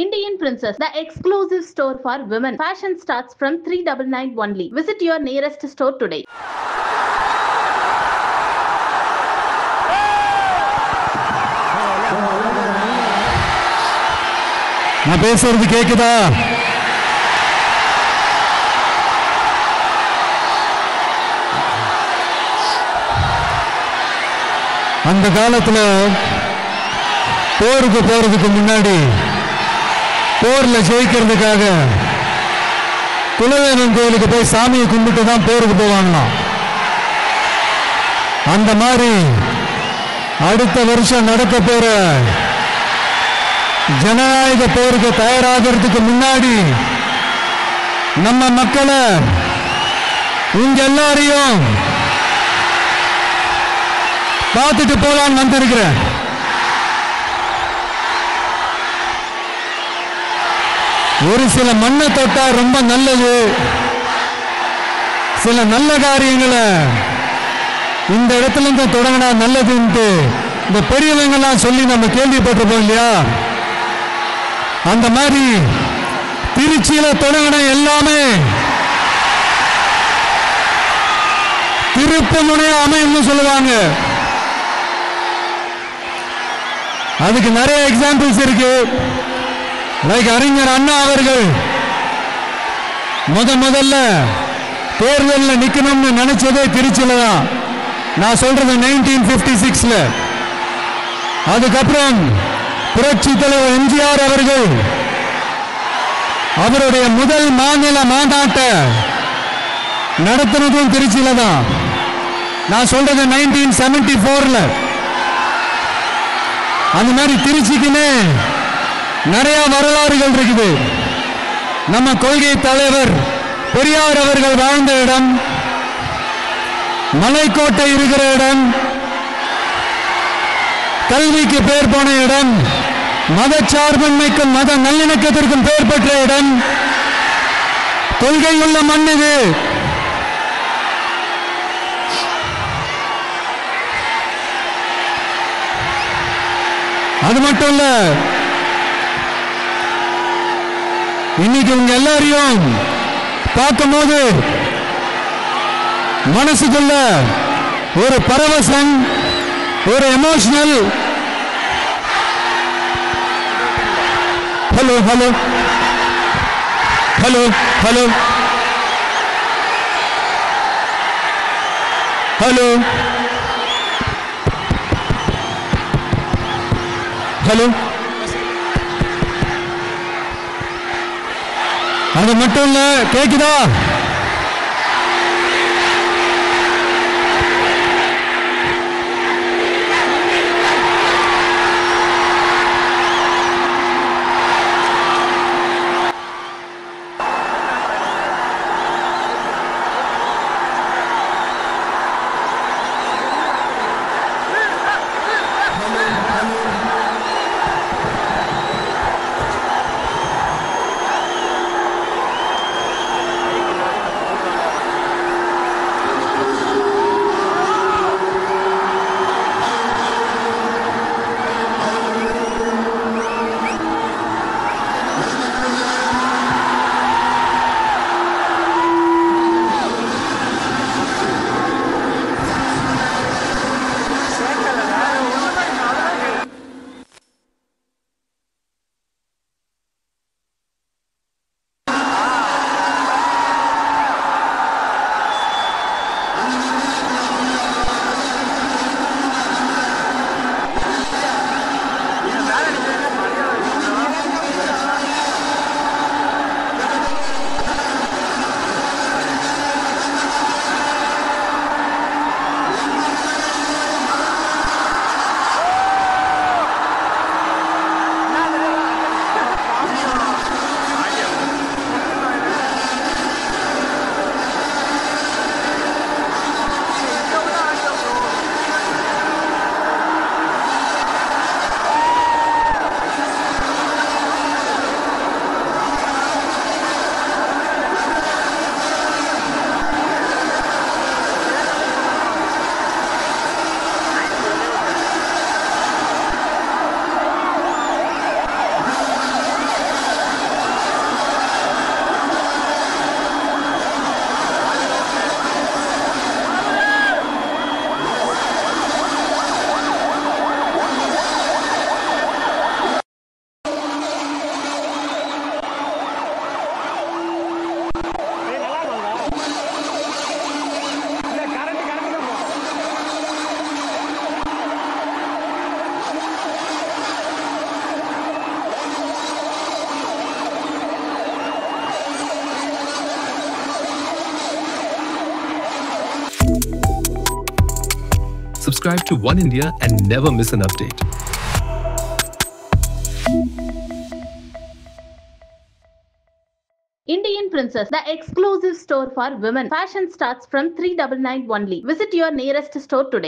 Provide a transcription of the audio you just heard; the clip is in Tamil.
Indian Princess, the exclusive store for women. Fashion starts from 399 only. Visit your nearest store today. நான் பேசுறது கேக்குதா? அந்த காலத்துல போருக்கு போறதுக்கு முன்னாடி போர்ல ஜெயிக்கிறதுக்காக குலதெய்வம் கோயிலுக்கு போய் சாமியை கும்பிட்டு தான் போருக்கு போவாங்களாம். அந்த மாதிரி அடுத்த வருஷம் நடக்க போற ஜனநாயக போருக்கு தயாராகிறதுக்கு முன்னாடி நம்ம மக்களை உங்க எல்லாரையும் பார்த்துட்டு போலான்னு வந்திருக்கிறேன். ஒரு சில மண்ணை தொட்டா ரொம்ப நல்லது, சில நல்ல காரியங்களை இந்த இடத்துல இருந்து தொடங்கினா நல்லதுன்ட்டு இந்த பெரியவங்கெல்லாம் சொல்லி நம்ம கேள்விப்பட்டிருப்போம் இல்லையா? அந்த மாதிரி திருச்சியில தொடங்கின எல்லாமே திருப்பமுனையா அமைன்னு சொல்லுவாங்க. அதுக்கு நிறைய எக்ஸாம்பிள்ஸ் இருக்கு. லைக் அறிஞர் அண்ணா அவர்கள் முதல்ல தேர்தலில் நிக்கணும்னு நினைச்சதே திருச்சியில தான். நான் சொல்றது 1956ல. அதுக்கப்புறம் புரட்சி தலைவர் எம்ஜிஆர் அவர்கள் அவருடைய முதல் மாநில மாநாட்டை நடத்தினதும் திருச்சியில தான். நான் சொல்றது 1974ல. அந்த மாதிரி திருச்சிக்குன்னு நிறைய வரலாறுகள் இருக்குது. நம்ம கொள்கை தலைவர் பெரியார் அவர்கள் வாழ்ந்த இடம், மலைக்கோட்டை இருக்கிற இடம், கல்விக்கு பேர் போன இடம், மதச்சார்பின்மைக்கும் மத நல்லிணக்கத்திற்கும் பெயர் பெற்ற இடம், கொள்கை உள்ள மண் இது. அது மட்டும் இல்ல, இன்னைக்கு உங்க எல்லாரையும் பார்க்கும் போது மனசுக்குள்ள ஒரு பரவசம், ஒரு emotional. Hello hello hello hello hello hello. அது மட்டும் இல்ல, கேக்குதா? Subscribe to One India and never miss an update. Indian Princess, the exclusive store for women. Fashion starts from 399 only. Visit your nearest store today.